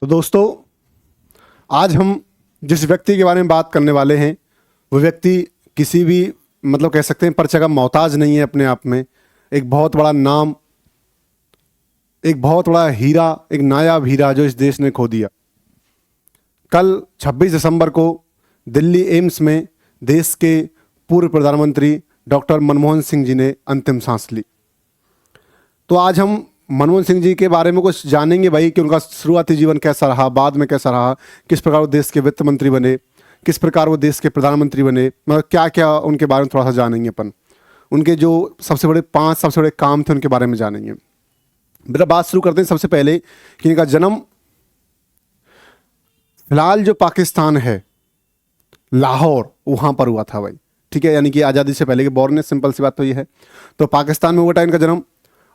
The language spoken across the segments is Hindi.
तो दोस्तों, आज हम जिस व्यक्ति के बारे में बात करने वाले हैं वो व्यक्ति किसी भी कह सकते हैं परिचय का मोहताज नहीं है। अपने आप में एक बहुत बड़ा नाम, एक बहुत बड़ा हीरा, एक नायाब हीरा जो इस देश ने खो दिया। कल 26 दिसंबर को दिल्ली एम्स में देश के पूर्व प्रधानमंत्री डॉक्टर मनमोहन सिंह जी ने अंतिम सांस ली। तो आज हम मनमोहन सिंह जी के बारे में कुछ जानेंगे भाई, कि उनका शुरुआती जीवन कैसा रहा, बाद में कैसा रहा, किस प्रकार वो देश के वित्त मंत्री बने, किस प्रकार वो देश के प्रधानमंत्री बने, क्या क्या उनके बारे में थोड़ा सा जानेंगे अपन। उनके जो सबसे बड़े काम थे उनके बारे में जानेंगे। मेरा बात शुरू करते हैं सबसे पहले कि इनका जन्म फिलहाल जो पाकिस्तान है, लाहौर, वहाँ पर हुआ था भाई। ठीक है, यानी कि आज़ादी से पहले के बॉर्न है। सिंपल सी बात तो ये है। तो पाकिस्तान में हुआ था इनका जन्म,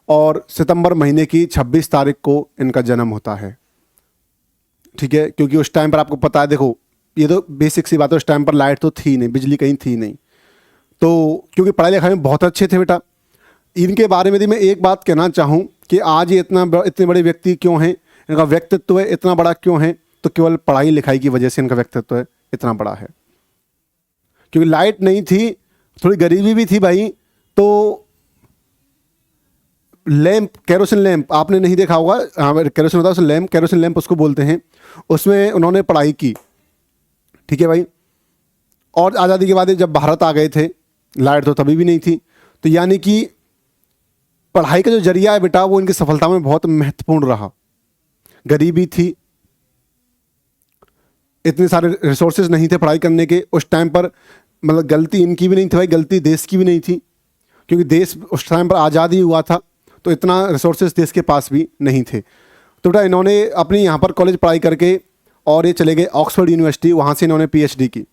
और सितंबर महीने की 26 तारीख को इनका जन्म होता है। ठीक है, क्योंकि उस टाइम पर आपको पता है, देखो ये तो बेसिक सी बात है, उस टाइम पर लाइट तो थी नहीं, बिजली कहीं थी नहीं। तो क्योंकि पढ़ाई लिखाई में बहुत अच्छे थे बेटा। इनके बारे में भी मैं एक बात कहना चाहूँ कि आज ये इतने बड़े व्यक्ति क्यों हैं, इनका व्यक्तित्व है इतना बड़ा क्यों है, तो केवल पढ़ाई लिखाई की वजह से इनका व्यक्तित्व है इतना बड़ा है। क्योंकि लाइट नहीं थी, थोड़ी गरीबी भी थी भाई। तो लैंप, केरोसिन लैंप आपने नहीं देखा होगा, हाँ केरोसिन होता है, उस लैंप, केरोसिन लैंप उसको बोलते हैं, उसमें उन्होंने पढ़ाई की। ठीक है भाई। और आज़ादी के बाद जब भारत आ गए थे, लाइट तो तभी भी नहीं थी। तो यानी कि पढ़ाई का जो जरिया है बेटा, वो इनकी सफलता में बहुत महत्वपूर्ण रहा। गरीबी थी, इतने सारे रिसोर्सेज नहीं थे पढ़ाई करने के उस टाइम पर। गलती इनकी भी नहीं थी भाई, गलती देश की भी नहीं थी, क्योंकि देश उस टाइम पर आज़ादी हुआ था, तो इतना रिसोर्सेज देश के पास भी नहीं थे। तो बेटा इन्होंने अपनी यहाँ पर कॉलेज पढ़ाई करके और ये चले गए ऑक्सफोर्ड यूनिवर्सिटी, वहाँ से इन्होंने पीएचडी की।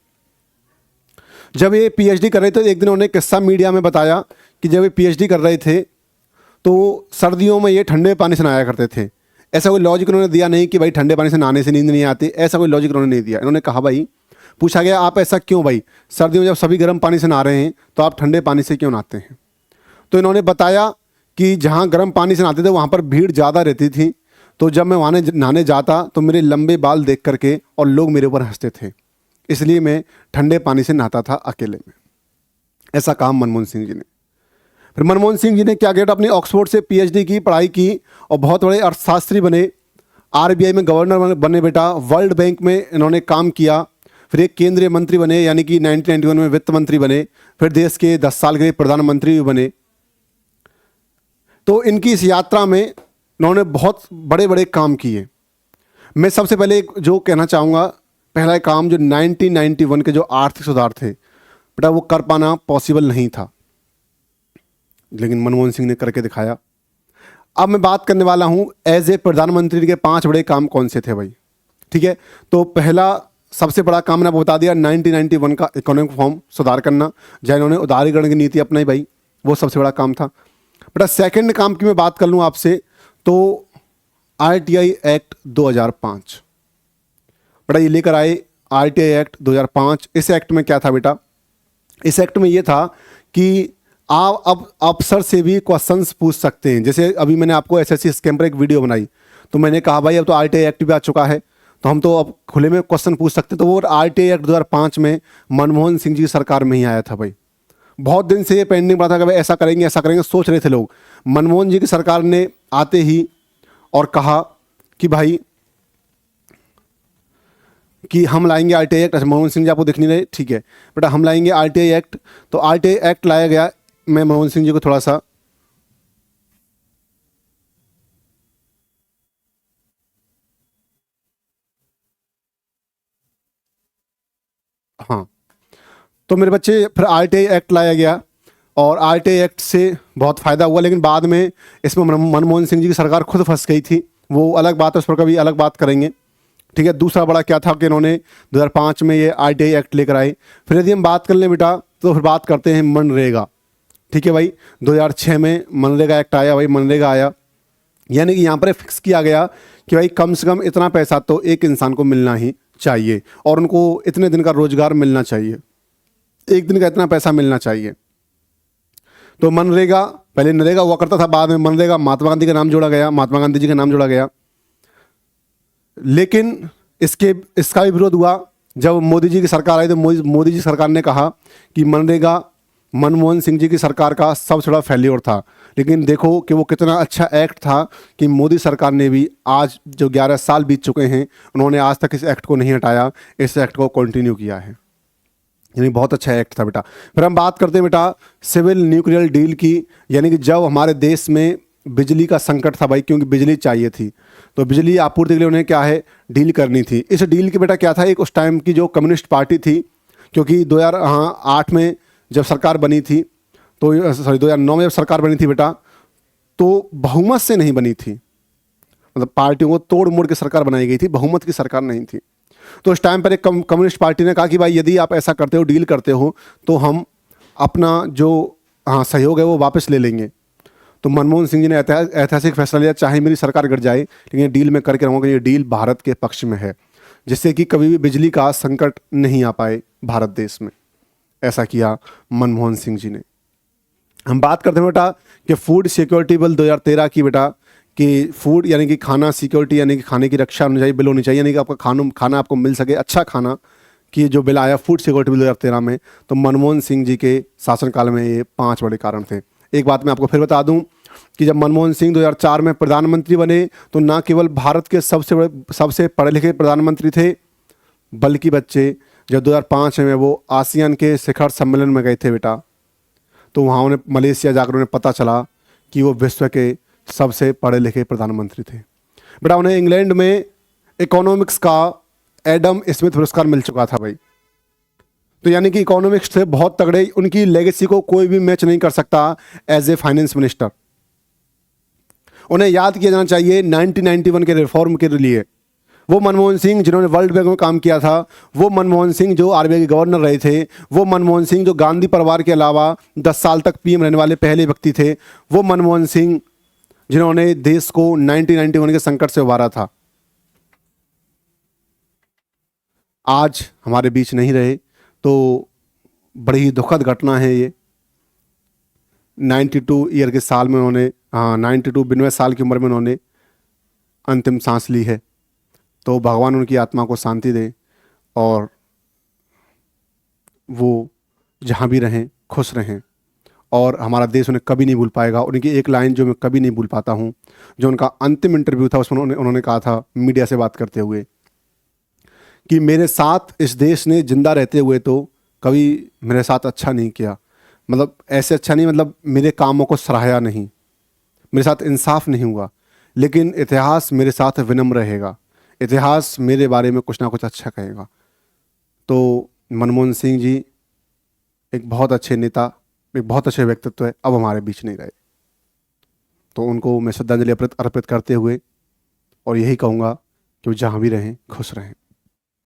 जब ये पीएचडी कर रहे थे, एक दिन उन्होंने किस्सा मीडिया में बताया कि जब ये पीएचडी कर रहे थे तो सर्दियों में ये ठंडे पानी से नहाया करते थे। ऐसा कोई लॉजिक उन्होंने दिया नहीं कि भाई ठंडे पानी से नहाने से नींद नहीं आती, ऐसा कोई लॉजिक उन्होंने नहीं दिया। इन्होंने कहा भाई, पूछा गया आप ऐसा क्यों भाई, सर्दियों में जब सभी गर्म पानी से नहा रहे हैं तो आप ठंडे पानी से क्यों नहाते हैं। तो इन्होंने बताया कि जहाँ गर्म पानी से नहाते थे वहाँ पर भीड़ ज़्यादा रहती थी, तो जब मैं वहाँ नहाने जाता तो मेरे लंबे बाल देख करके और लोग मेरे ऊपर हंसते थे, इसलिए मैं ठंडे पानी से नहाता था अकेले में। ऐसा काम मनमोहन सिंह जी ने। फिर मनमोहन सिंह जी ने क्या किया, अपनी ऑक्सफोर्ड से पीएचडी की पढ़ाई की और बहुत बड़े अर्थशास्त्री बने, आरबीआई में गवर्नर बने बेटा, वर्ल्ड बैंक में इन्होंने काम किया। फिर एक केंद्रीय मंत्री बने, यानी कि 1991 में वित्त मंत्री बने। फिर देश के 10 साल के लिए प्रधानमंत्री भी बने। तो इनकी इस यात्रा में इन्होंने बहुत बड़े बड़े काम किए। मैं सबसे पहले जो कहना चाहूँगा, पहला काम जो 1991 के जो आर्थिक सुधार थे बेटा, वो कर पाना पॉसिबल नहीं था, लेकिन मनमोहन सिंह ने करके दिखाया। अब मैं बात करने वाला हूँ एज ए प्रधानमंत्री के 5 बड़े काम कौन से थे भाई। ठीक है, तो पहला सबसे बड़ा काम मैंने आपको बता दिया, 1991 का इकोनॉमिक फॉर्म सुधार करना, जहाँ इन्होंने उदारीकरण की नीति अपनाई भाई, वो सबसे बड़ा काम था बेटा। सेकंड काम की मैं बात कर लूँ आपसे, तो आरटीआई एक्ट 2005 बेटा ये लेकर आए, आरटीआई एक्ट 2005। इस एक्ट में क्या था बेटा, इस एक्ट में ये था कि आप अब अफसर से भी क्वेश्चंस पूछ सकते हैं। जैसे अभी मैंने आपको एसएससी स्कैम पर एक वीडियो बनाई, तो मैंने कहा भाई अब तो आरटीआई एक्ट भी आ चुका है, तो हम तो अब खुले में क्वेश्चन पूछ सकते। तो वो आरटीआई एक्ट 2005 में मनमोहन सिंह जी की सरकार में ही आया था भाई। बहुत दिन से ये पेंडिंग पड़ा था कि भाई ऐसा करेंगे ऐसा करेंगे, सोच रहे थे लोग। मनमोहन जी की सरकार ने आते ही और कहा कि भाई कि हम लाएंगे आरटीआई एक्ट। मनमोहन सिंह जी आपको दिख नहीं रहे, ठीक है बेटा, हम लाएंगे आरटीआई एक्ट। तो आरटीआई एक्ट लाया गया। मैं मनमोहन सिंह जी को थोड़ा सा, हाँ, तो मेरे बच्चे फिर आरटीआई एक्ट लाया गया और आरटीआई एक्ट से बहुत फ़ायदा हुआ, लेकिन बाद में इसमें मनमोहन सिंह जी की सरकार खुद फंस गई थी। वो अलग बात है, उस पर कभी अलग बात करेंगे। ठीक है, दूसरा बड़ा क्या था कि इन्होंने 2005 में ये आरटीआई एक्ट लेकर आए। फिर यदि हम बात कर लें बेटा, तो फिर बात करते हैं मनरेगा। ठीक है भाई, 2006 में मनरेगा एक्ट आया भाई, मनरेगा आया, यानी कि यहाँ पर फिक्स किया गया कि भाई कम से कम इतना पैसा तो एक इंसान को मिलना ही चाहिए और उनको इतने दिन का रोजगार मिलना चाहिए, एक दिन का इतना पैसा मिलना चाहिए। तो मनरेगा, पहले नरेगा हुआ करता था, बाद में मनरेगा, महात्मा गांधी का नाम जोड़ा गया, महात्मा गांधी जी का नाम जोड़ा गया। लेकिन इसका भी विरोध हुआ जब मोदी जी की सरकार आई, तो मोदी जी सरकार ने कहा कि मनरेगा मनमोहन सिंह जी की सरकार का सबसे बड़ा फेल्योर था। लेकिन देखो कि वो कितना अच्छा एक्ट था कि मोदी सरकार ने भी आज जो 11 साल बीत चुके हैं, उन्होंने आज तक इस एक्ट को नहीं हटाया, इस एक्ट को कंटिन्यू किया है। यानी बहुत अच्छा एक्ट था बेटा। फिर हम बात करते हैं बेटा सिविल न्यूक्लियर डील की, यानी कि जब हमारे देश में बिजली का संकट था भाई, क्योंकि बिजली चाहिए थी, तो बिजली आपूर्ति के लिए उन्हें क्या है, डील करनी थी। इस डील की बेटा क्या था, एक उस टाइम की जो कम्युनिस्ट पार्टी थी, क्योंकि 2008 में जब सरकार बनी थी, तो 2009 में जब सरकार बनी थी बेटा, तो बहुमत से नहीं बनी थी, मतलब पार्टियों को तोड़ मोड़ के सरकार बनाई गई थी, बहुमत की सरकार नहीं थी। तो उस टाइम पर एक कम्युनिस्ट पार्टी ने कहा कि भाई यदि आप ऐसा करते हो, डील करते हो, तो हम अपना जो सहयोग है वो वापस ले लेंगे। तो मनमोहन सिंह जी ने ऐतिहासिक फैसला लिया, चाहे मेरी सरकार गिर जाए लेकिन डील में करके रहूँगा, ये डील भारत के पक्ष में है, जिससे कि कभी भी बिजली का संकट नहीं आ पाए भारत देश में। ऐसा किया मनमोहन सिंह जी ने। हम बात करते हैं बेटा कि फूड सिक्योरिटी बिल 2013 की बेटा, कि फूड यानी कि खाना सिक्योरिटी, यानी कि खाने की रक्षा होनी चाहिए, बिल होनी चाहिए, यानी कि आपका खाना आपको मिल सके, अच्छा खाना, कि जो बिल आया फूड सिक्योरिटी बिल 2013 में, तो मनमोहन सिंह जी के शासनकाल में ये 5 बड़े कारण थे। एक बात मैं आपको फिर बता दूं कि जब मनमोहन सिंह 2004 में प्रधानमंत्री बने, तो ना केवल भारत के सबसे पढ़े लिखे प्रधानमंत्री थे, बल्कि बच्चे जब 2005 में वो आसियान के शिखर सम्मेलन में गए थे बेटा, तो वहाँ उन्हें मलेशिया जाकर उन्हें पता चला कि वो विश्व के सबसे पढ़े लिखे प्रधानमंत्री थे बेटा। उन्हें इंग्लैंड में इकोनॉमिक्स का एडम स्मिथ पुरस्कार मिल चुका था भाई। तो यानी कि इकोनॉमिक्स से बहुत तगड़े, उनकी लेगेसी को कोई भी मैच नहीं कर सकता एज ए फाइनेंस मिनिस्टर। उन्हें याद किया जाना चाहिए 1991 के रिफॉर्म के लिए। वो मनमोहन सिंह जिन्होंने वर्ल्ड बैंक में काम किया था, वो मनमोहन सिंह जो आरबीआई के गवर्नर रहे थे, वो मनमोहन सिंह जो गांधी परिवार के अलावा 10 साल तक पीएम रहने वाले पहले व्यक्ति थे, वो मनमोहन सिंह जिन्होंने देश को 1991 के संकट से उबारा था, आज हमारे बीच नहीं रहे। तो बड़ी ही दुखद घटना है ये। 92 ईयर के साल में उन्होंने 92 साल की उम्र में उन्होंने अंतिम सांस ली है। तो भगवान उनकी आत्मा को शांति दे और वो जहाँ भी रहें खुश रहें, और हमारा देश उन्हें कभी नहीं भूल पाएगा। उनकी एक लाइन जो मैं कभी नहीं भूल पाता हूँ, जो उनका अंतिम इंटरव्यू था, उसमें उन्होंने कहा था मीडिया से बात करते हुए कि मेरे साथ इस देश ने जिंदा रहते हुए तो कभी मेरे साथ अच्छा नहीं किया, मतलब ऐसे अच्छा नहीं, मतलब मेरे कामों को सराहा नहीं, मेरे साथ इंसाफ नहीं हुआ, लेकिन इतिहास मेरे साथ विनम्र रहेगा, इतिहास मेरे बारे में कुछ ना कुछ अच्छा कहेगा। तो मनमोहन सिंह जी एक बहुत अच्छे नेता, एक बहुत अच्छे व्यक्तित्व है, अब हमारे बीच नहीं रहे। तो उनको मैं श्रद्धांजलि अर्पित करते हुए और यही कहूँगा कि वो जहाँ भी रहें खुश रहें।